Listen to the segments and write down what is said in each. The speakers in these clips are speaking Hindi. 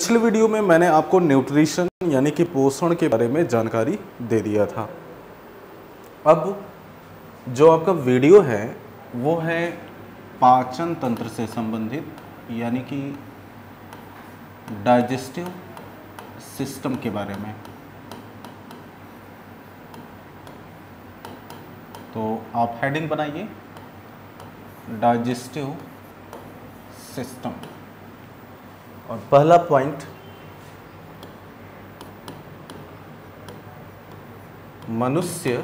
पिछले वीडियो में मैंने आपको न्यूट्रिशन यानी कि पोषण के बारे में जानकारी दे दिया था। अब जो आपका वीडियो है वो है पाचन तंत्र से संबंधित यानी कि डाइजेस्टिव सिस्टम के बारे में। तो आप हेडिंग बनाइए डाइजेस्टिव सिस्टम और पहला पॉइंट मनुष्य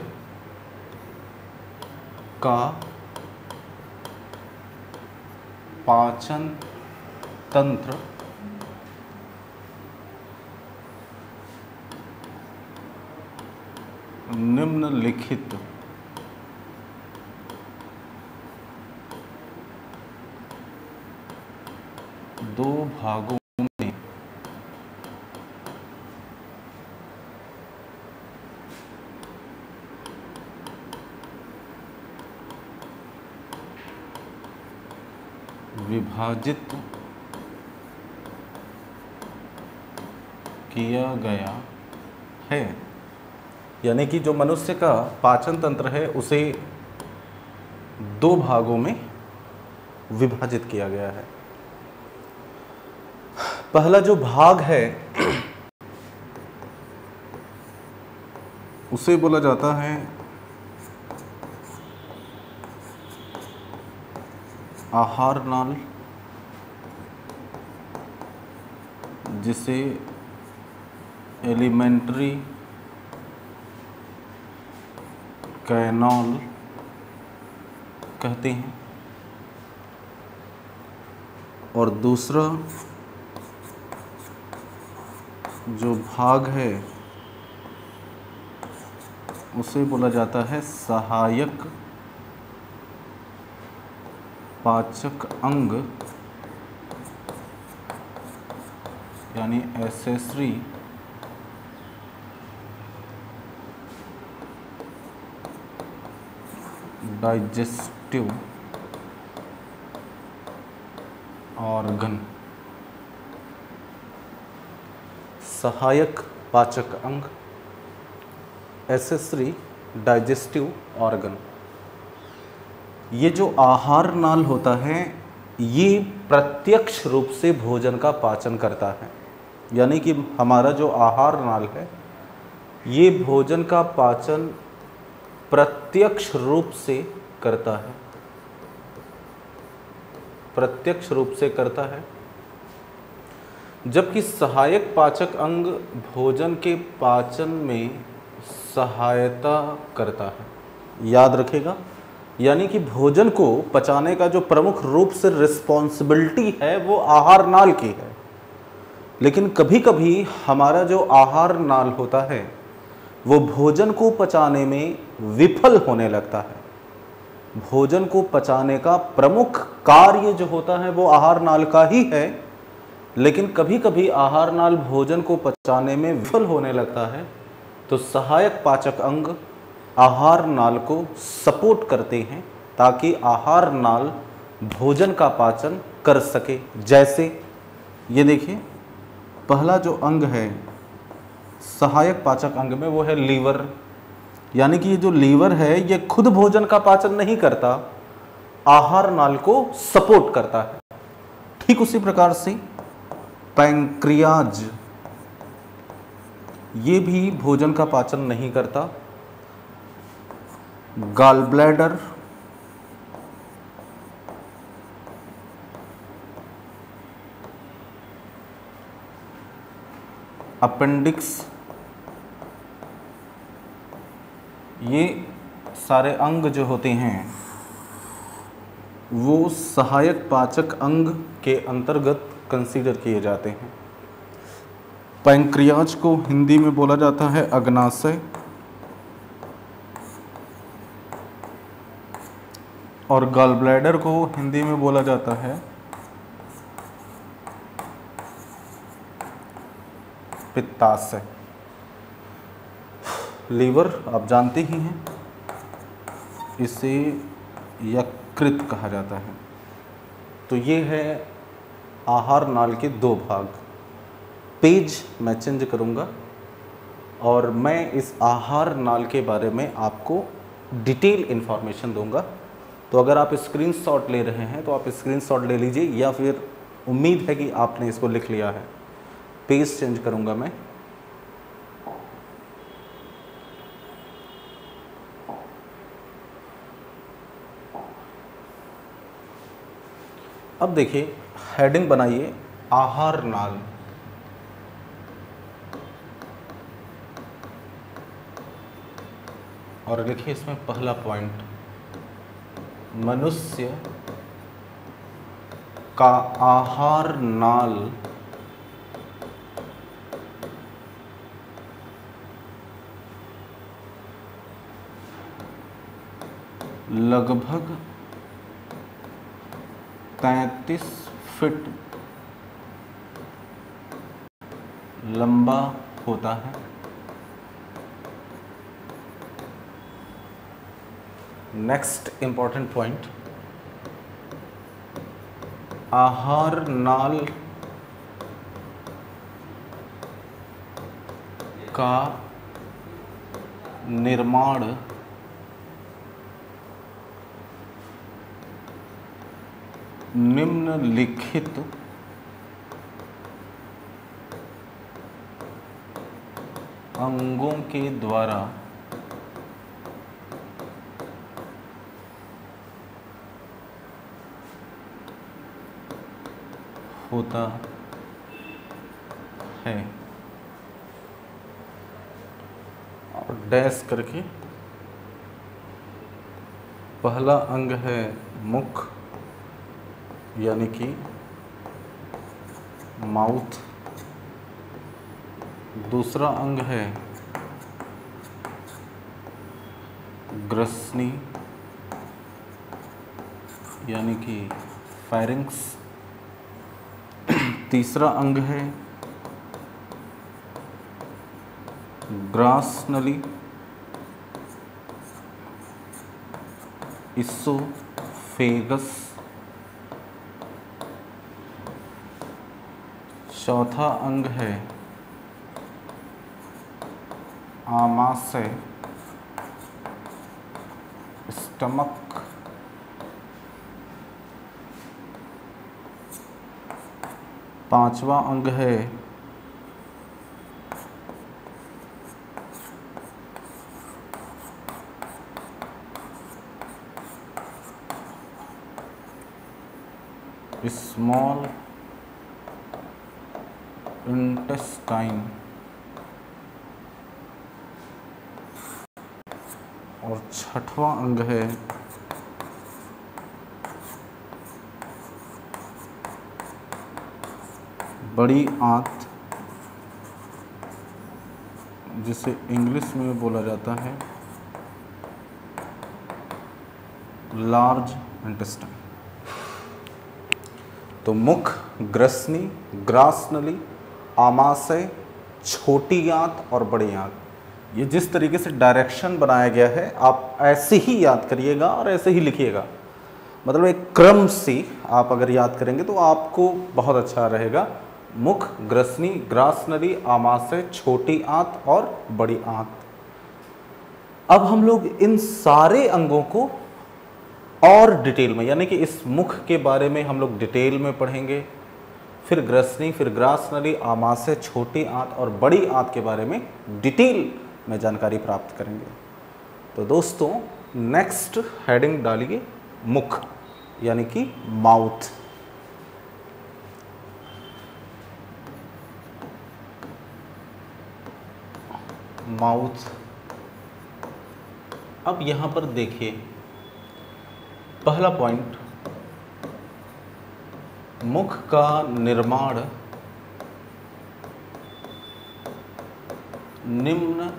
का पाचन तंत्र निम्नलिखित दो भागों में विभाजित किया गया है। यानी कि जो मनुष्य का पाचन तंत्र है उसे दो भागों में विभाजित किया गया है। पहला जो भाग है उसे बोला जाता है आहार नाल, जिसे एलिमेंट्री कैनाल कहते हैं, और दूसरा जो भाग है उसे बोला जाता है सहायक पाचक अंग यानी एक्सेसरी डाइजेस्टिव ऑर्गन। सहायक पाचक अंग, एक्सेसरी डाइजेस्टिव ऑर्गन। ये जो आहार नाल होता है ये प्रत्यक्ष रूप से भोजन का पाचन करता है। यानी कि हमारा जो आहार नाल है ये भोजन का पाचन प्रत्यक्ष रूप से करता है, प्रत्यक्ष रूप से करता है, जबकि सहायक पाचक अंग भोजन के पाचन में सहायता करता है। याद रखेगा, यानी कि भोजन को पचाने का जो प्रमुख रूप से रिस्पॉन्सिबिलिटी है वो आहार नाल की है, लेकिन कभी कभी हमारा जो आहार नाल होता है वो भोजन को पचाने में विफल होने लगता है। भोजन को पचाने का प्रमुख कार्य जो होता है वो आहार नाल का ही है, लेकिन कभी कभी आहार नाल भोजन को पचाने में विफल होने लगता है, तो सहायक पाचक अंग आहार नाल को सपोर्ट करते हैं ताकि आहार नाल भोजन का पाचन कर सके। जैसे ये देखिए, पहला जो अंग है सहायक पाचक अंग में वो है लीवर। यानी कि ये जो लीवर है ये खुद भोजन का पाचन नहीं करता, आहार नाल को सपोर्ट करता है। ठीक उसी प्रकार से पैंक्रियाज ये भी भोजन का पाचन नहीं करता। गॉल ब्लैडर, अपेंडिक्स, ये सारे अंग जो होते हैं वो सहायक पाचक अंग के अंतर्गत कंसीडर किए जाते हैं। पैंक्रियाज को हिंदी में बोला जाता है अग्नाशय, और गॉल ब्लैडर को हिंदी में बोला जाता है पित्ताशय। लीवर आप जानते ही हैं, इसे यकृत कहा जाता है। तो ये है आहार नाल के दो भाग, पेज मैं चेंज करूँगा और मैं इस आहार नाल के बारे में आपको डिटेल इन्फॉर्मेशन दूंगा। तो अगर आप स्क्रीनशॉट ले रहे हैं तो आप स्क्रीनशॉट ले लीजिए, या फिर उम्मीद है कि आपने इसको लिख लिया है। पेज चेंज करूँगा मैं। अब देखिए, हेडिंग बनाइए आहार नाल। और लिखिए इसमें पहला पॉइंट, मनुष्य का आहार नाल लगभग 33 फीट लंबा होता है। नेक्स्ट इंपॉर्टेंट पॉइंट, आहार नाल का निर्माण निम्नलिखित अंगों के द्वारा होता है। और डैश करके, पहला अंग है मुख यानी कि माउथ। दूसरा अंग है ग्रसनी यानी कि फायरिंग्स। तीसरा अंग है ग्रास नली, इसोफेगस। चौथा अंग है आमाशय, स्टमक। पांचवा अंग है स्मॉल इंटेस्टाइन। और छठवां अंग है बड़ी आंत, जिसे इंग्लिश में बोला जाता है लार्ज इंटेस्टाइन। तो मुख, ग्रसनी, ग्रास नली, आमाशय, छोटी आंत और बड़ी आंत, ये जिस तरीके से डायरेक्शन बनाया गया है आप ऐसे ही याद करिएगा और ऐसे ही लिखिएगा। मतलब एक क्रम से आप अगर याद करेंगे तो आपको बहुत अच्छा रहेगा। मुख, ग्रसनी, ग्रास नली, आमाशय, छोटी आंत और बड़ी आंत। अब हम लोग इन सारे अंगों को और डिटेल में, यानी कि इस मुख के बारे में हम लोग डिटेल में पढ़ेंगे, फिर ग्रसनी, फिर ग्रास नली, आमाशय, छोटी आंत और बड़ी आंत के बारे में डिटेल में जानकारी प्राप्त करेंगे। तो दोस्तों, नेक्स्ट हेडिंग डालिए मुख यानी कि माउथ। माउथ। अब यहां पर देखिए, पहला पॉइंट, मुख का निर्माण निम्न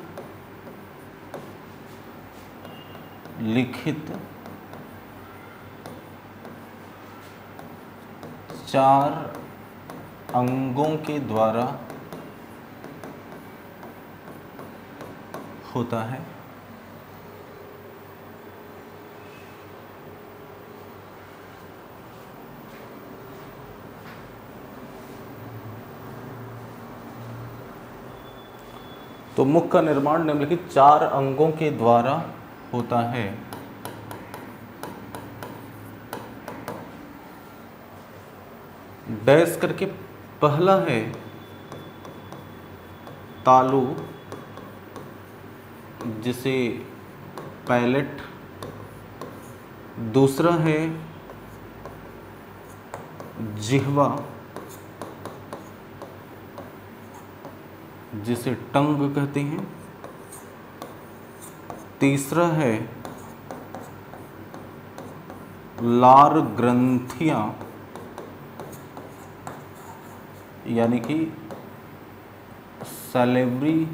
लिखित 4 अंगों के द्वारा होता है। तो मुख का निर्माण निम्नलिखित 4 अंगों के द्वारा होता है। डैश करके पहला है तालु, जिसे पैलेट, दूसरा है जिह्वा, जिसे टंग कहते हैं, तीसरा है लार ग्रंथियां यानी कि सैलिवरी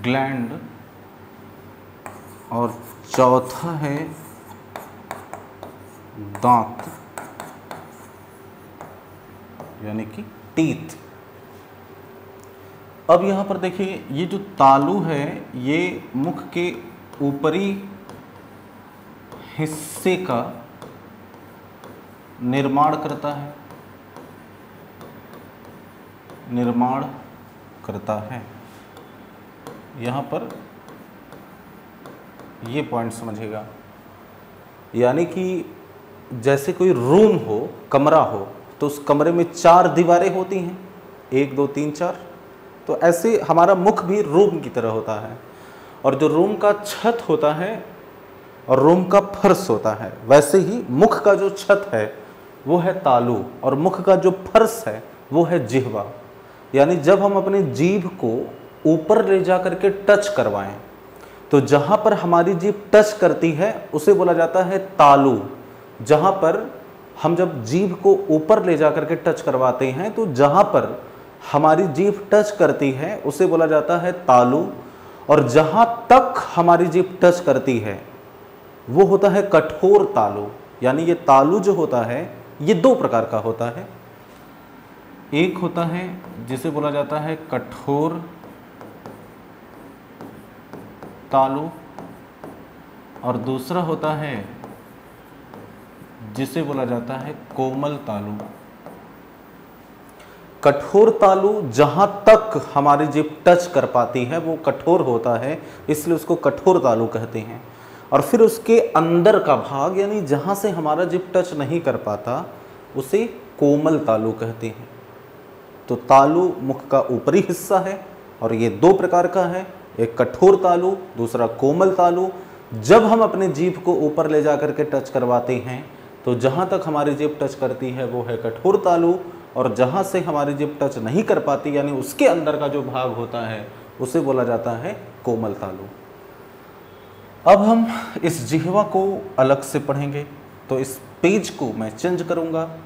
ग्लैंड, और चौथा है दांत यानी कि टीथ। अब यहाँ पर देखिए, ये जो तालु है ये मुख के ऊपरी हिस्से का निर्माण करता है, यहाँ पर ये पॉइंट समझिएगा। यानी कि जैसे कोई रूम हो, कमरा हो, तो उस कमरे में 4 दीवारें होती हैं, 1 2 3 4। तो ऐसे हमारा मुख भी रूम की तरह होता है, और जो रूम का छत होता है और रूम का फर्श होता है, वैसे ही मुख का जो छत है वो है तालु, और मुख का जो फर्श है वो है जिह्वा। यानी जब हम अपने जीभ को ऊपर ले जा करके टच करवाएं, तो जहाँ पर हमारी जीभ टच करती है उसे बोला जाता है तालु। जहाँ पर हम जब जीभ को ऊपर ले जा करके टच करवाते हैं, तो जहाँ पर हमारी जीभ टच करती है उसे बोला जाता है तालु, और जहाँ तक हमारी जीभ टच करती है वो होता है कठोर तालु। यानी ये तालु जो होता है ये 2 प्रकार का होता है। एक होता है जिसे बोला जाता है कठोर तालु, और दूसरा होता है जिसे बोला जाता है कोमल तालु। कठोर तालु जहां तक हमारी जीभ टच कर पाती है वो कठोर होता है, इसलिए उसको कठोर तालु कहते हैं। और फिर उसके अंदर का भाग यानी जहां से हमारा जीभ टच नहीं कर पाता उसे कोमल तालु कहते हैं। तो तालु मुख का ऊपरी हिस्सा है और ये 2 प्रकार का है, एक कठोर तालु, दूसरा कोमल तालु। जब हम अपने जीभ को ऊपर ले जा करके टच करवाते हैं तो जहाँ तक हमारी जीभ टच करती है वो है कठोर तालु, और जहाँ से हमारी जीभ टच नहीं कर पाती यानी उसके अंदर का जो भाग होता है उसे बोला जाता है कोमल तालु। अब हम इस जिह्वा को अलग से पढ़ेंगे, तो इस पेज को मैं चेंज करूँगा,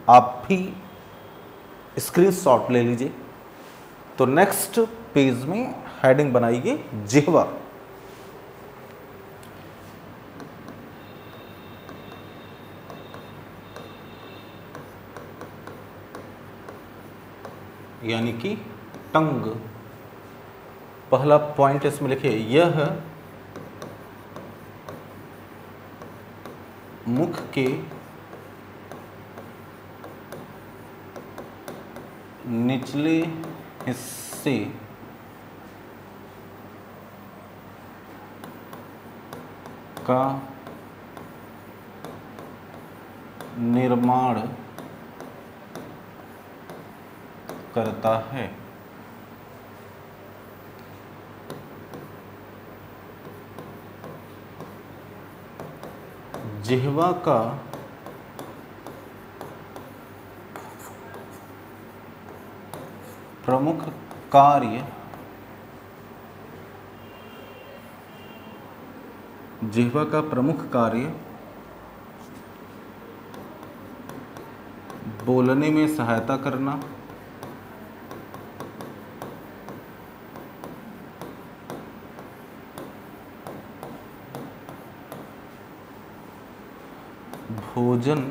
आप भी स्क्रीनशॉट ले लीजिए। तो नेक्स्ट पेज में हेडिंग बनाइए जिह्वा। यानी कि टंग। पहला पॉइंट इसमें लिखिए, यह मुख के निचले हिस्से का निर्माण करता है। जिह्वा का प्रमुख कार्य बोलने में सहायता करना, भोजन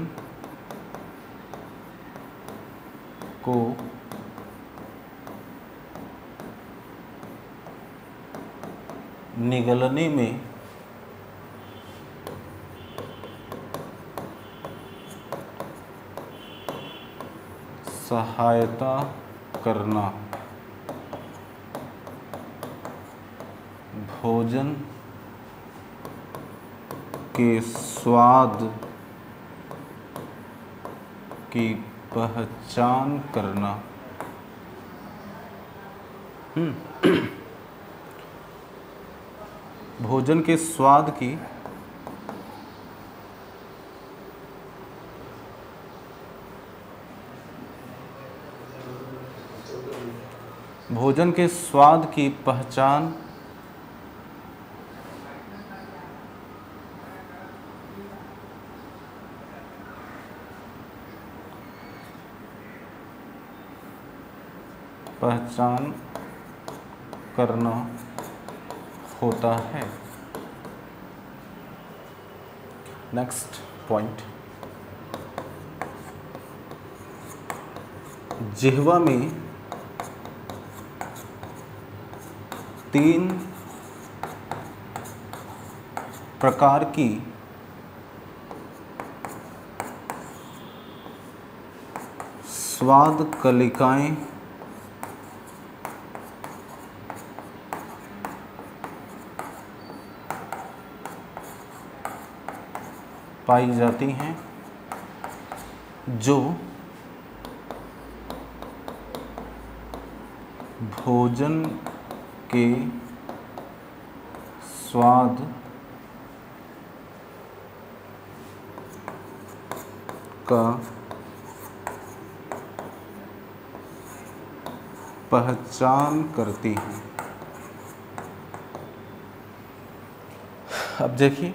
को निगलने में सहायता करना। भोजन के स्वाद की पहचान करना। भोजन के स्वाद की पहचान करना होता है। नेक्स्ट पॉइंट, जिह्वा में 3 प्रकार की स्वाद कलिकाएं पाई जाती हैं, जो भोजन के स्वाद का पहचान करती हैं। अब देखिए,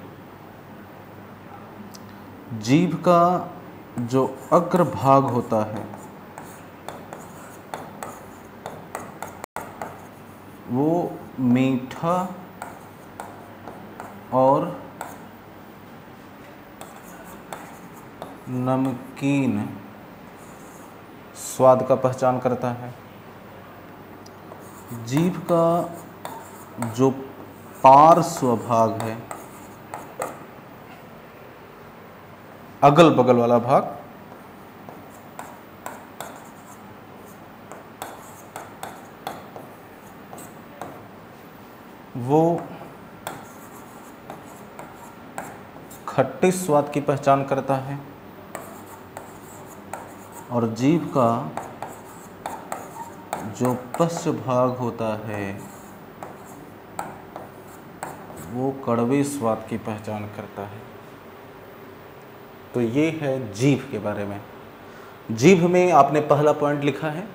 जीभ का जो अग्रभाग होता है वो मीठा और नमकीन स्वाद का पहचान करता है। जीभ का जो पार्श्व भाग है, अगल बगल वाला भाग, वो खट्टे स्वाद की पहचान करता है, और जीभ का जो पश्च भाग होता है वो कड़वे स्वाद की पहचान करता है। तो ये है जीभ के बारे में। जीभ में आपने पहला पॉइंट लिखा है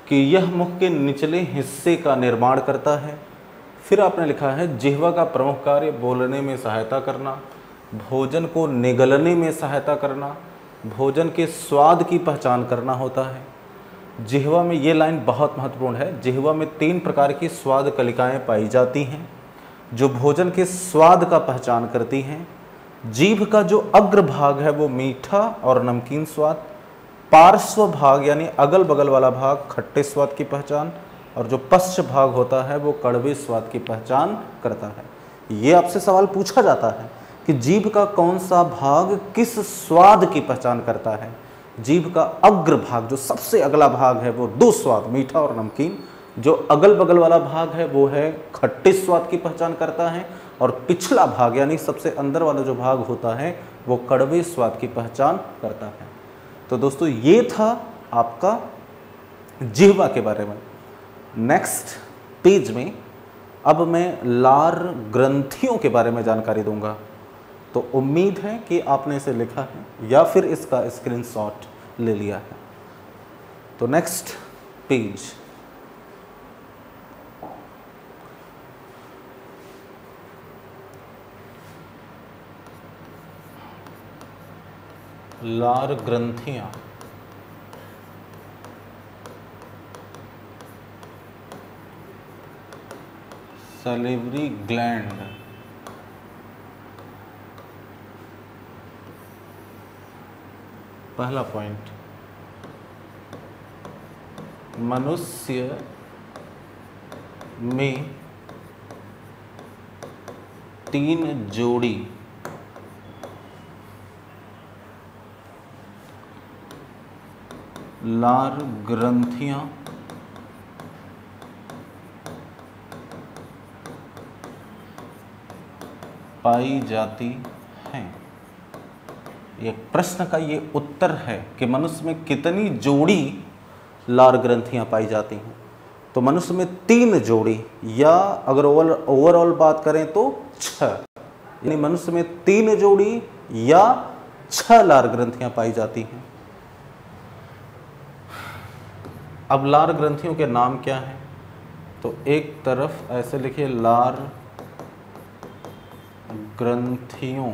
कि यह मुख के निचले हिस्से का निर्माण करता है। फिर आपने लिखा है जिह्वा का प्रमुख कार्य बोलने में सहायता करना, भोजन को निगलने में सहायता करना, भोजन के स्वाद की पहचान करना होता है। जिह्वा में ये लाइन बहुत महत्वपूर्ण है। जिह्वा में 3 प्रकार की स्वाद कलिकाएं पाई जाती हैं जो भोजन के स्वाद का पहचान करती हैं। जीभ का जो अग्रभाग है वो मीठा और नमकीन स्वाद, पार्श्व भाग यानी अगल बगल वाला भाग खट्टे स्वाद की पहचान, और जो पश्च भाग होता है वो कड़वे स्वाद की पहचान करता है। ये आपसे सवाल पूछा जाता है कि जीभ का कौन सा भाग किस स्वाद की पहचान करता है। जीभ का अग्र भाग, जो सबसे अगला भाग है, वो 2 स्वाद मीठा और नमकीन। जो अगल बगल वाला भाग है वो है खट्टे स्वाद की पहचान करता है, और पिछला भाग यानी सबसे अंदर वाला जो भाग होता है वो कड़वे स्वाद की पहचान करता है। तो दोस्तों ये था आपका जिह्वा के बारे में। नेक्स्ट पेज में अब मैं लार ग्रंथियों के बारे में जानकारी दूंगा। तो उम्मीद है कि आपने इसे लिखा है या फिर इसका स्क्रीनशॉट ले लिया है। तो नेक्स्ट पेज, लार ग्रंथियां सलिवरी ग्लैंड पहला पॉइंट, मनुष्य में 3 जोड़ी लार ग्रंथियां पाई जाती हैं। ये प्रश्न का ये उत्तर है कि मनुष्य में कितनी जोड़ी लार ग्रंथियां पाई जाती हैं। तो मनुष्य में 3 जोड़ी, या अगर ओवरऑल बात करें तो 6, यानी मनुष्य में 3 जोड़ी या 6 लार ग्रंथियां पाई जाती हैं। अब लार ग्रंथियों के नाम क्या हैं? तो एक तरफ ऐसे लिखिए, लार ग्रंथियों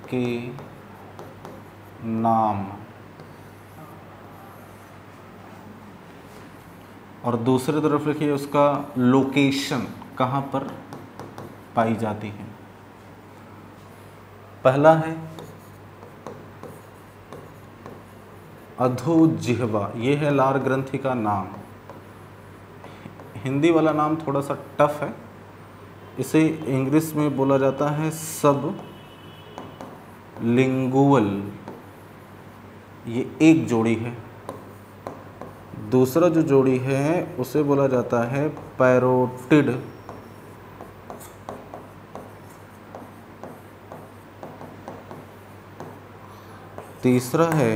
के नाम, और दूसरी तरफ लिखिए उसका लोकेशन, कहाँ पर पाई जाती है। पहला है अधोजिह्वा, ये है लार ग्रंथि का नाम। हिंदी वाला नाम थोड़ा सा टफ है, इसे इंग्लिश में बोला जाता है सब लिंगुअल, ये एक जोड़ी है। दूसरा जो जोड़ी है उसे बोला जाता है पैरोटिड, तीसरा है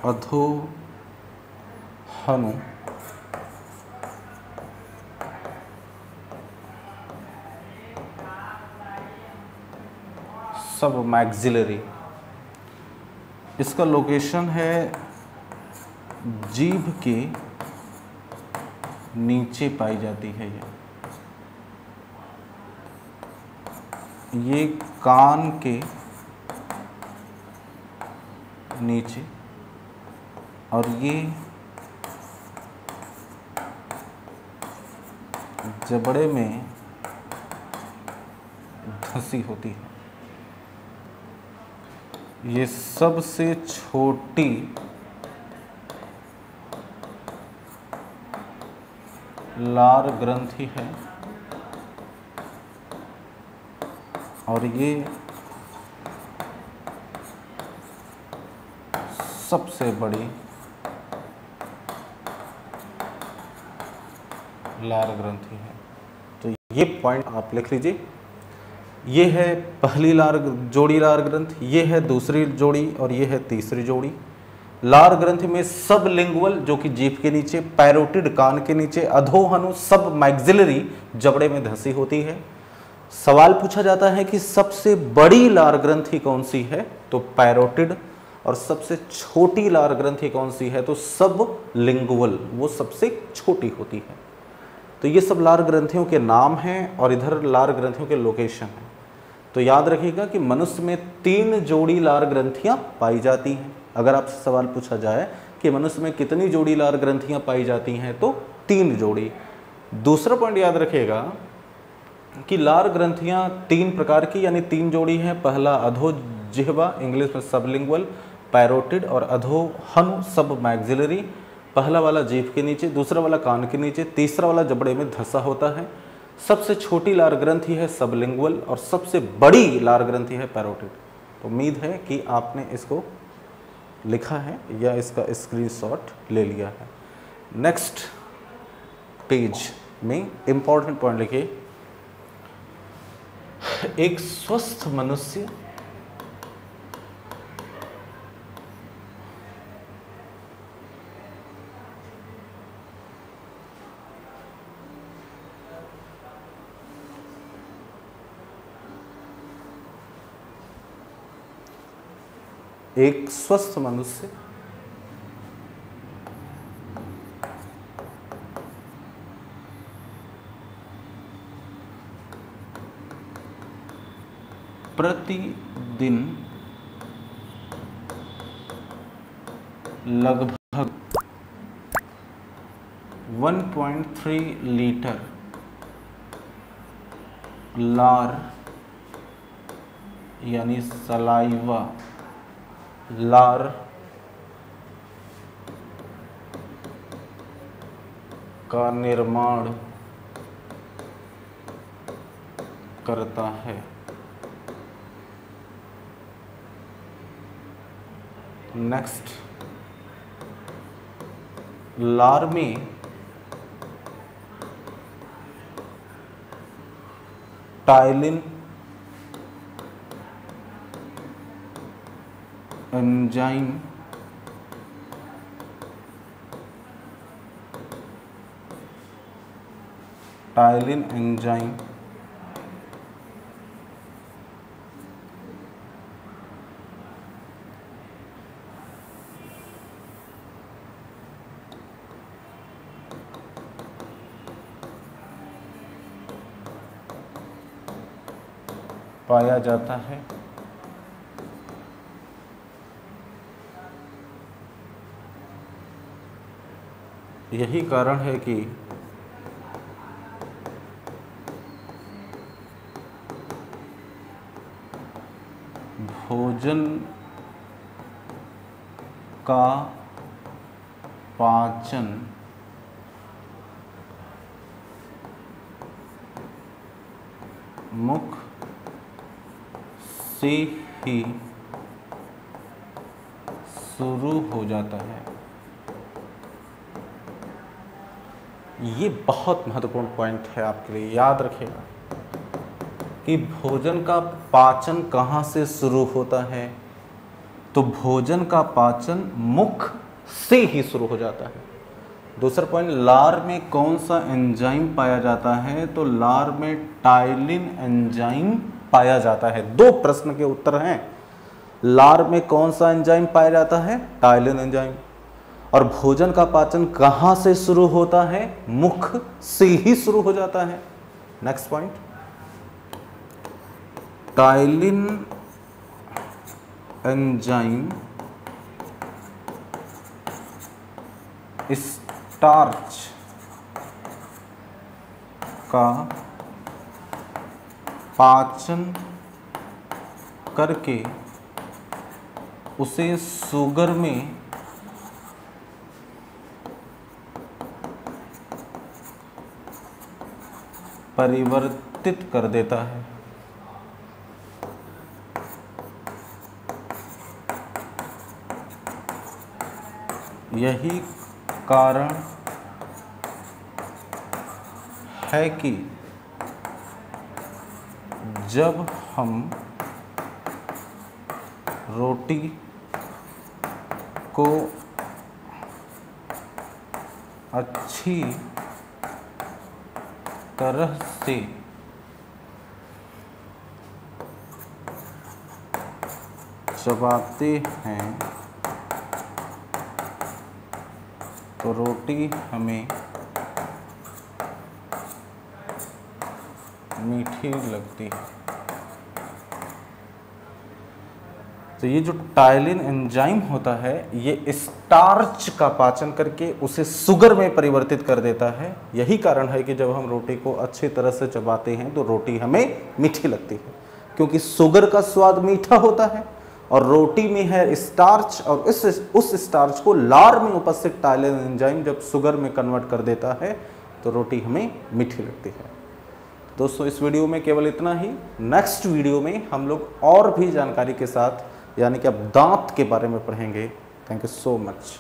अधोहनु, सब मैक्सिलरी। इसका लोकेशन है जीभ के नीचे पाई जाती है। ये कान के नीचे, और ये जबड़े में धंसी होती है। ये सबसे छोटी लार ग्रंथि है, और ये सबसे बड़ी लार ग्रंथि है। तो ये पॉइंट आप लिख लीजिए। ये है पहली जोड़ी लार ग्रंथ, ये है दूसरी जोड़ी, और ये है तीसरी जोड़ी। लार ग्रंथि में सब लिंगुअल जो कि जीभ के नीचे, पैरोटिड कान के नीचे, अधोहनु सब मैक्सिलरी जबड़े में धंसी होती है। सवाल पूछा जाता है कि सबसे बड़ी लार ग्रंथि कौन सी है, तो पैरोटिड, और सबसे छोटी लार ग्रंथि कौन सी है, तो सब लिंगुअल, वो सबसे छोटी होती है। तो ये सब लार ग्रंथियों के नाम हैं, और इधर लार ग्रंथियों के लोकेशन हैं। तो याद रखिएगा कि मनुष्य में 3 जोड़ी लार ग्रंथियां पाई जाती हैं। अगर आपसे सवाल पूछा जाए कि मनुष्य में कितनी जोड़ी लार ग्रंथियां पाई जाती हैं, तो 3 जोड़ी। दूसरा पॉइंट याद रखिएगा कि लार ग्रंथियां 3 प्रकार की, यानी 3 जोड़ी हैं। पहला अधोजिह्वा, इंग्लिश में सबलिंगुअल, पैरोटिड, और अधोहनु सब मैक्सिलरी। पहला वाला जीभ के नीचे, दूसरा वाला कान के नीचे, तीसरा वाला जबड़े में धंसा होता है। सबसे छोटी लार ग्रंथि है सबलिंगुअल, और सबसे बड़ी लार ग्रंथि है पैरोटिड। तो उम्मीद है कि आपने इसको लिखा है या इसका स्क्रीनशॉट ले लिया है। नेक्स्ट पेज में इंपॉर्टेंट पॉइंट लिखिए। एक स्वस्थ मनुष्य प्रतिदिन लगभग 1.3 लीटर लार यानी सलाइवा लार का निर्माण करता है। नेक्स्ट, लार में टाइलिन एंजाइम पाया जाता है। यही कारण है कि भोजन का पाचन मुख से ही शुरू हो जाता है। ये बहुत महत्वपूर्ण पॉइंट है आपके लिए, याद रखिएगा कि भोजन का पाचन कहाँ से शुरू होता है। तो भोजन का पाचन मुख से ही शुरू हो जाता है। दूसरा पॉइंट, लार में कौन सा एंजाइम पाया जाता है। तो लार में टाइलिन एंजाइम पाया जाता है। दो प्रश्न के उत्तर हैं। लार में कौन सा एंजाइम पाया जाता है, टाइलिन एंजाइम। और भोजन का पाचन कहां से शुरू होता है, मुख से ही शुरू हो जाता है। Next point, ptyalin enzyme starch का पाचन करके उसे शुगर में परिवर्तित कर देता है। यही कारण है कि जब हम रोटी को अच्छी तरह से चबाते हैं तो रोटी हमें मीठी लगती है। तो ये जो टाइलिन एंजाइम होता है ये स्टार्च का पाचन करके उसे शुगर में परिवर्तित कर देता है। यही कारण है कि जब हम रोटी को अच्छी तरह से चबाते हैं तो रोटी हमें मीठी लगती है, क्योंकि शुगर का स्वाद मीठा होता है और रोटी में है स्टार्च, और उस स्टार्च को लार में उपस्थित टाइलिन एंजाइम जब शुगर में कन्वर्ट कर देता है तो रोटी हमें मीठी लगती है। दोस्तों, इस वीडियो में केवल इतना ही। नेक्स्ट वीडियो में हम लोग और भी जानकारी के साथ, यानी कि अब दांत के बारे में पढ़ेंगे। Thank you so much.